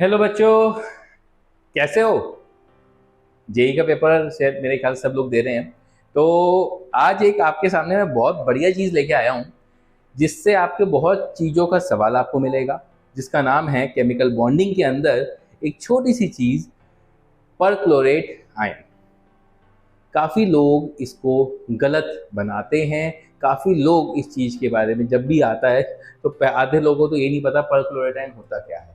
Hello बच्चों, कैसे हो? जेई का पेपर शायद मेरे ख्याल से सब लोग दे रहे हैं। तो आज एक आपके सामने मैं बहुत बढ़िया चीज़ लेके आया हूँ, जिससे आपके बहुत चीज़ों का सवाल आपको मिलेगा, जिसका नाम है केमिकल बॉन्डिंग के अंदर एक छोटी सी चीज़, परक्लोरेट आयन। काफ़ी लोग इसको गलत बनाते हैं। काफ़ी लोग इस चीज़ के बारे में जब भी आता है तो आधे लोगों को तो ये नहीं पता परक्लोरेट आयन होता क्या है।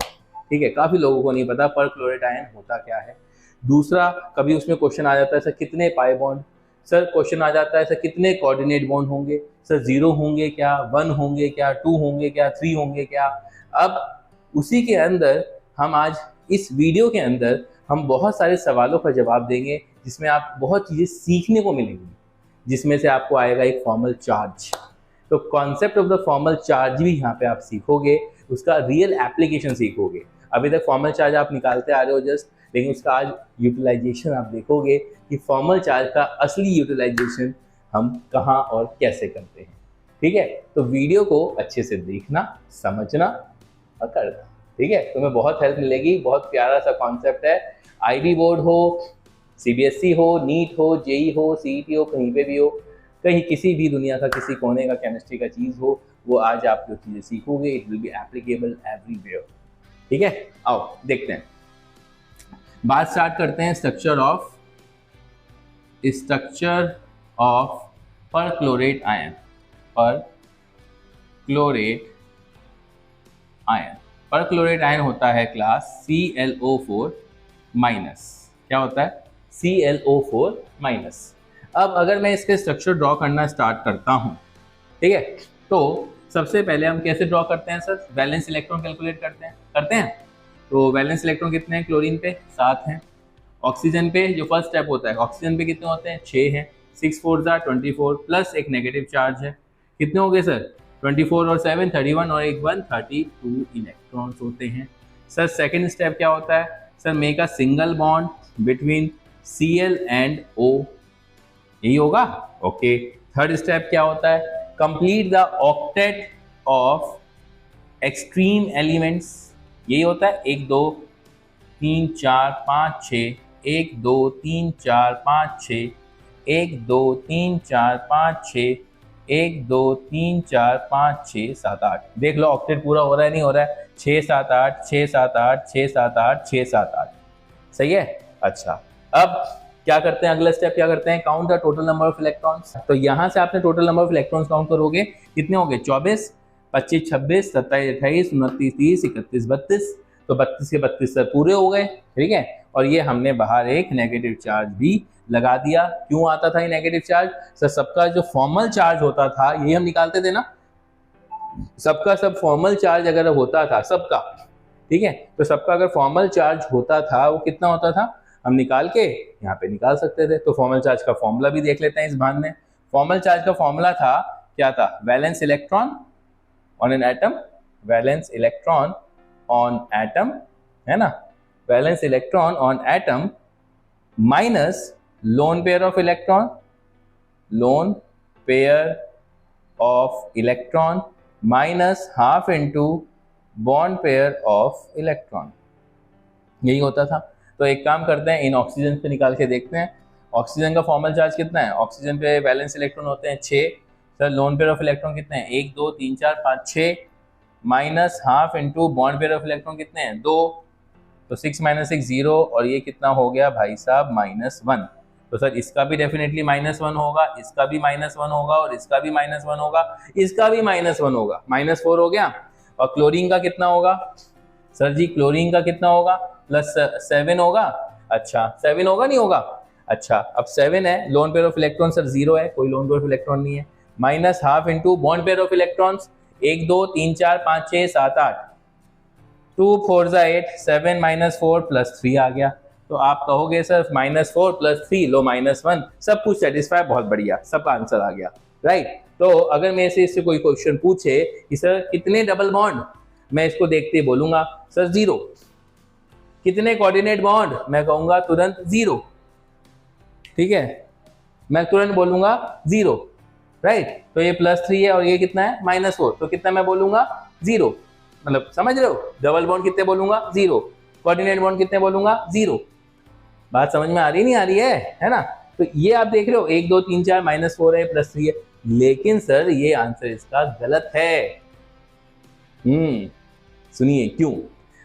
ठीक है, काफ़ी लोगों को नहीं पता परक्लोरेट आयन होता क्या है। दूसरा, कभी उसमें क्वेश्चन आ जाता है सर कितने पाई बॉन्ड, सर क्वेश्चन आ जाता है सर कितने कोऑर्डिनेट बॉन्ड होंगे, सर 0 होंगे क्या, 1 होंगे क्या, 2 होंगे क्या, 3 होंगे क्या। अब उसी के अंदर हम आज इस वीडियो के अंदर हम बहुत सारे सवालों का जवाब देंगे, जिसमें आप बहुत चीज़ें सीखने को मिलेंगी, जिसमें से आपको आएगा एक फॉर्मल चार्ज। तो concept of the formal charge भी यहाँ पे आप सीखोगे, उसका रियल एप्लीकेशन सीखोगे। अभी तक फॉर्मल चार्ज आप निकालते आ रहे हो जस्ट, लेकिन उसका आज यूटिलाइजेशन आप देखोगे कि फॉर्मल चार्ज का असली यूटिलाइजेशन हम कहाँ और कैसे करते हैं। ठीक है, तो वीडियो को अच्छे से देखना, समझना और करना। ठीक है, तुम्हें बहुत हेल्प मिलेगी। बहुत प्यारा सा कॉन्सेप्ट है। आईबी बोर्ड हो, सीबीएसई हो, नीट हो, जेई हो, सीईटी हो, कहीं पे भी हो, कहीं किसी भी दुनिया का किसी कोने का केमिस्ट्री का चीज़ हो, वो आज आप जो चीज़ें सीखोगे it will be applicable everywhere. ठीक है, आओ देखते हैं। बात स्टार्ट करते हैं structure of perchlorate ion. Perchlorate ion होता है क्लास ClO4 माइनस। क्या होता है? ClO4 minus. अब अगर मैं इसके स्ट्रक्चर ड्रॉ करना स्टार्ट करता हूं, ठीक है, तो सबसे पहले हम कैसे ड्रॉ करते हैं सर? वैलेंस इलेक्ट्रॉन कैलकुलेट करते हैं। तो वैलेंस इलेक्ट्रॉन कितने हैं? क्लोरीन पे 7 हैं। ऑक्सीजन पे जो फर्स्ट स्टेप होता है, ऑक्सीजन पे कितने होते हैं? 6 हैं। 6 4 24 प्लस एक नेगेटिव चार्ज है। कितने हो गए सर? 24 और 7 31 और एक 1 32 इलेक्ट्रॉन्स होते हैं। सर सेकेंड स्टेप क्या होता है? Sir make a single bond between Cl and O, यही होगा। ओके, थर्ड स्टेप क्या होता है? Complete the octet of extreme elements, यही होता है। 1 2 3 4 5 6, 1 2 3 4 5 6, 1 2 3 4 5 6, 1 2 3 4 5 6 7 8। देख लो ऑक्टेट पूरा हो रहा है नहीं हो रहा है? 6 7 8 6 7 8 6 7 8 6 7 8। सही है। अच्छा, अब क्या करते हैं? अगला स्टेप क्या करते हैं? Count the total number of electrons. तो यहां से आपने total number of electrons count करोगे, कितने हो गए? 24 25 26 27 28 29 30 31 32। तो 32 के 32 सर पूरे हो गए। ठीक है, और ये हमने बाहर एक नेगेटिव चार्ज भी लगा दिया। क्यों आता था ये नेगेटिव चार्ज? सर सबका जो फॉर्मल चार्ज होता था, यही हम निकालते थे ना, सबका सब फॉर्मल चार्ज अगर होता था सबका, ठीक है, तो सबका अगर फॉर्मल चार्ज होता था वो कितना होता था, हम निकाल के यहाँ पे निकाल सकते थे। तो फॉर्मल चार्ज का फॉर्मूला भी देख लेते हैं इस बहाने। फॉर्मल चार्ज का फॉर्मूला था, क्या था? Valence electron on an atom, valence electron on atom, है ना, valence electron on atom minus lone pair of electron, lone pair of electron minus half into bond pair of electron, यही होता था। तो एक काम करते हैं, इन ऑक्सीजन पे निकाल के देखते हैं। ऑक्सीजन का फॉर्मल चार्ज कितना है? ऑक्सीजन पे वैलेंस इलेक्ट्रॉन होते हैं 6। Sir lone pair of electron कितने हैं? 1 2 3 4 5 6 minus half into bond pair of electron कितने हैं? 2। तो 6 माइनस 6 0, और ये कितना हो गया भाई साहब? -1। तो सर इसका भी डेफिनेटली -1 होगा, इसका भी -1 होगा, और इसका भी -1 होगा, इसका भी -1 होगा, -4 हो गया। और क्लोरीन का कितना होगा सर जी? क्लोरीन का कितना होगा? +7 होगा। अच्छा 7 होगा नहीं होगा? अच्छा अब 7 है, lone pair of electron sir 0 है, कोई लोन पेयर ऑफ इलेक्ट्रॉन नहीं है, minus half into bond pair of electrons 1 2 3 4 5 6 7 8, 2 4 8 7 -4 +3 आ गया। तो आप कहोगे सर -4 +3 लो -1, सब कुछ सेटिस्फाई, बहुत बढ़िया, सबका आंसर आ गया, राइट। तो अगर मेरे से इससे कोई क्वेश्चन पूछे कि सर कितने डबल बॉन्ड, मैं इसको देखते ही बोलूंगा सर 0। कितने कोऑर्डिनेट बॉन्ड, मैं कहूंगा तुरंत 0। ठीक है, मैं तुरंत बोलूंगा 0, राइट। तो ये +3 है और ये कितना है? -4, तो कितना मैं बोलूंगा? 0। मतलब समझ रहे हो? डबल बॉन्ड कितने बोलूंगा? 0। कोऑर्डिनेट बॉन्ड कितने बोलूंगा? 0। बात समझ में आ रही नहीं आ रही है ना? तो ये आप देख रहे हो 1 2 3 4 -4 है +3 है, लेकिन सर ये आंसर इसका गलत है। सुनिए क्यों,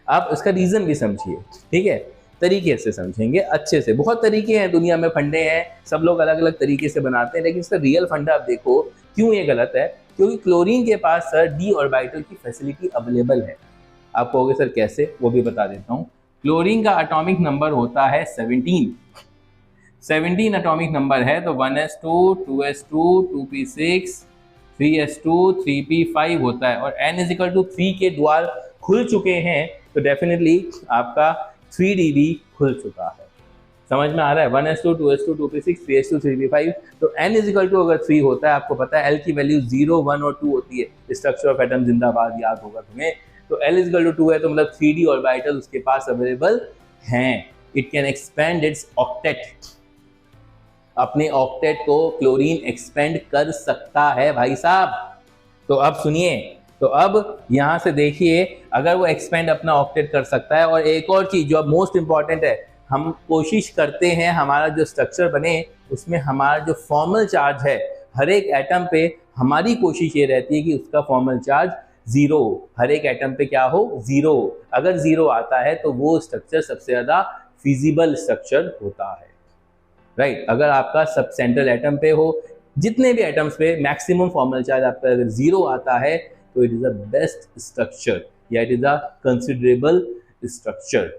आप उसका रीजन भी समझिए, ठीक है? तरीके से समझेंगे, अच्छे से। बहुत तरीके हैं दुनिया में, फंडे हैं, सब लोग अलग अलग तरीके से बनाते हैं, लेकिन इसका रियल फंडा आप देखो क्यों ये गलत है। क्योंकि क्लोरीन के पास सर डी ऑर्बिटल की फैसिलिटी अवेलेबल है। आप कहोगे सर कैसे, वो भी बता देता हूँ। क्लोरीन का एटॉमिक नंबर होता है 17 एटॉमिक नंबर है, तो 1s2 2s2 2p6 3s2 3p5 होता है, और n=3 के द्वार खुल चुके हैं, तो डेफिनेटली आपका 3d खुल चुका है। समझ में आ रहा है? 1s2 2s2 2p6 3s2 3p5, तो n अगर 3 होता है, आपको पता है l की वैल्यू 0 1 और 2 होती है। स्ट्रक्चर ऑफ एटम जिंदाबाद, याद होगा तुम्हें। तो l 2 है, तो मतलब 3d ऑर्बिटल उसके पास अवेलेबल हैं। It can expand it's octet, अपने ऑक्टेट को क्लोरीन एक्सपेंड कर सकता है भाई साहब। तो अब सुनिए, तो अब यहां से देखिए, अगर वो एक्सपेंड अपना ऑक्टेट कर सकता है, और एक और चीज जो अब मोस्ट इंपॉर्टेंट है, हम कोशिश करते हैं हमारा जो स्ट्रक्चर बने उसमें हमारा जो फॉर्मल चार्ज है हर एक एटम पे, हमारी कोशिश ये रहती है कि उसका फॉर्मल चार्ज 0, हर एक एटम पे क्या हो? 0। अगर 0 आता है तो वो स्ट्रक्चर सबसे ज्यादा फिजिबल स्ट्रक्चर होता है, राइट? अगर आपका सब सेंट्रल एटम पे हो, जितने भी एटम्स पे मैक्सिमम फॉर्मल चार्ज आपका अगर 0 आता है, तो it is a best structure, या it is a considerable structure.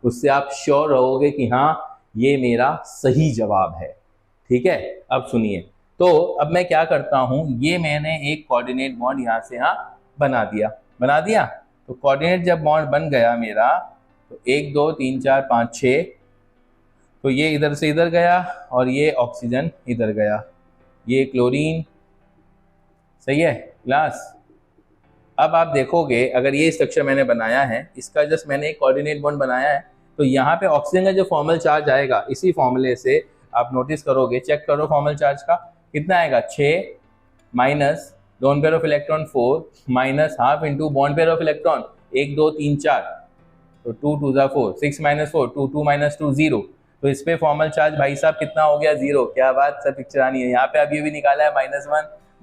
उससे आप श्योर रहोगे कि हाँ ये मेरा सही जवाब है, ठीक है? अब सुनिए, तो अब मैं क्या करता हूं, ये मैंने एक कोऑर्डिनेट बॉन्ड यहां से यहां बना दिया। तो कोऑर्डिनेट जब बॉन्ड बन गया मेरा, तो 1 2 3 4 5 6, तो ये इधर से इधर गया, और ये ऑक्सीजन इधर गया, ये क्लोरीन। सही है क्लास? अब आप देखोगे, अगर ये स्ट्रक्चर मैंने बनाया है, इसका जस्ट मैंने एक कोऑर्डिनेट बॉन्ड बनाया है, तो यहाँ पे ऑक्सीजन का जो फॉर्मल चार्ज आएगा, इसी फॉर्मूले से आप नोटिस करोगे, चेक करो फॉर्मल चार्ज का कितना आएगा, 6 minus lone pair of electron 4 minus half into bond pair of electron 1 2 3 4, तो 2 2 4 6 माइनस 4 2 2 माइनस 2 0। तो इस पे फॉर्मल चार्ज भाई साहब कितना हो गया? 0। क्या बात सर, पिक्चर आनी है। यहाँ पे अभी भी निकाला है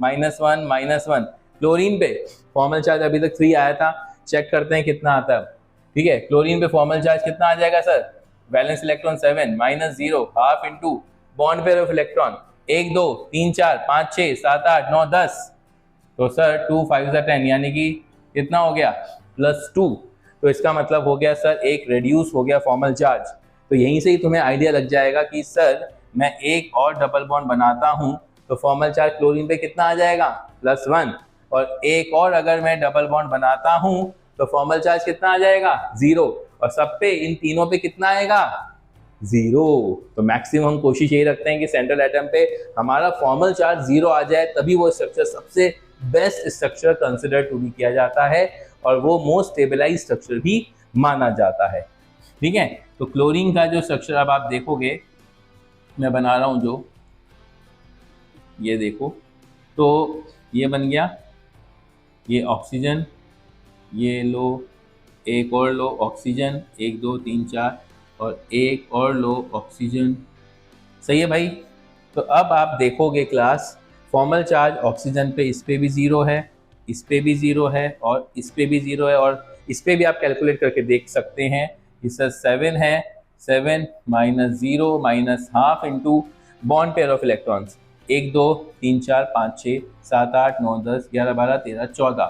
-1 क्लोरीन पे फॉर्मल चार्ज अभी तक 3 आया था, चेक करते हैं कितना आता है। ठीक है, क्लोरीन पे फॉर्मल चार्ज कितना आ जाएगा sir? Balance electron 7 -0 half into bond pair of electron 1 2 3 4 5 6 7 8 9 10, तो सर 2 5 10, यानी कि कितना हो गया? +2। तो इसका मतलब हो गया सर एक रिड्यूस हो गया फॉर्मल चार्ज। तो यहीं से ही तुम्हें आइडिया लग जाएगा कि सर मैं एक और डबल बॉन्ड बनाता हूं तो फॉर्मल चार्ज क्लोरीन पे कितना आ जाएगा? +1। और एक और अगर मैं डबल बॉन्ड बनाता हूं तो फॉर्मल चार्ज कितना आ जाएगा? 0। और सब पे, इन तीनों पे कितना आएगा? 0। तो मैक्सिमम हम कोशिश यही रखते हैं कि सेंट्रल एटम पे हमारा फॉर्मल चार्ज 0 आ जाए, तभी वो स्ट्रक्चर सबसे best structure consider to be किया जाता है, और वो मोस्ट स्टेबलाइज स्ट्रक्चर भी माना जाता है। ठीक है, तो क्लोरीन का जो स्ट्रक्चर अब आप देखोगे, मैं बना रहा हूं जो, ये देखो, तो ये बन गया, ये ऑक्सीजन, ये लो, एक और लो ऑक्सीजन, 1 2 3 4, और एक और लो ऑक्सीजन। सही है भाई? तो अब आप देखोगे क्लास, फॉर्मल चार्ज ऑक्सीजन पे, इस पे भी 0 है, इस पे भी 0 है, और इस पे भी 0 है, और इस पे भी आप कैलकुलेट करके देख सकते हैं। इसका 7 है, 7 -0 minus half into bond pair of electrons 1 2 3 4 5 6 7 8 9 10 11 12 13 14,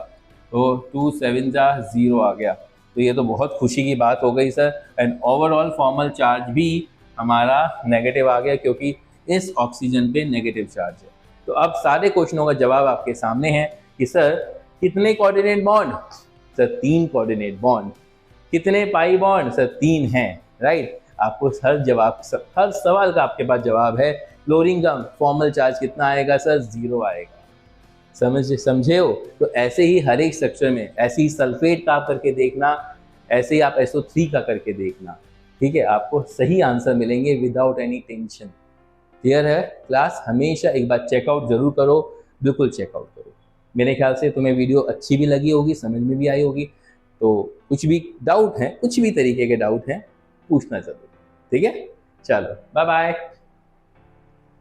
तो 2 7 0 आ गया। तो ये तो बहुत खुशी की बात हो गई sir. And overall formal charge भी हमारा नेगेटिव आ गया, क्योंकि इस ऑक्सीजन पे नेगेटिव चार्ज है। तो अब सारे क्वेश्चनों का जवाब आपके सामने है कि सर कितने coordinate bond? Sir 3 coordinate bond. कितने पाई बॉन्ड? सर 3 हैं, राइट? आपको हर सवाल का आपके पास जवाब है। क्लोरीन का फॉर्मल चार्ज कितना आएगा सर? 0 आएगा। समझे हो? तो ऐसे ही हर एक स्ट्रक्चर में, ऐसे ही सल्फेट का आप करके देखना, ऐसे ही आप SO3 का करके देखना, ठीक है? आपको सही आंसर मिलेंगे विदाउट एनी टेंशन। क्लियर है क्लास? हमेशा एक बार चेकआउट जरूर करो, बिल्कुल चेकआउट करो। मेरे ख्याल से तुम्हें वीडियो अच्छी भी लगी होगी, समझ में भी आई होगी। तो कुछ भी डाउट है, कुछ भी तरीके के डाउट हैं, पूछना जरूर। ठीक है, चलो बाय बाय।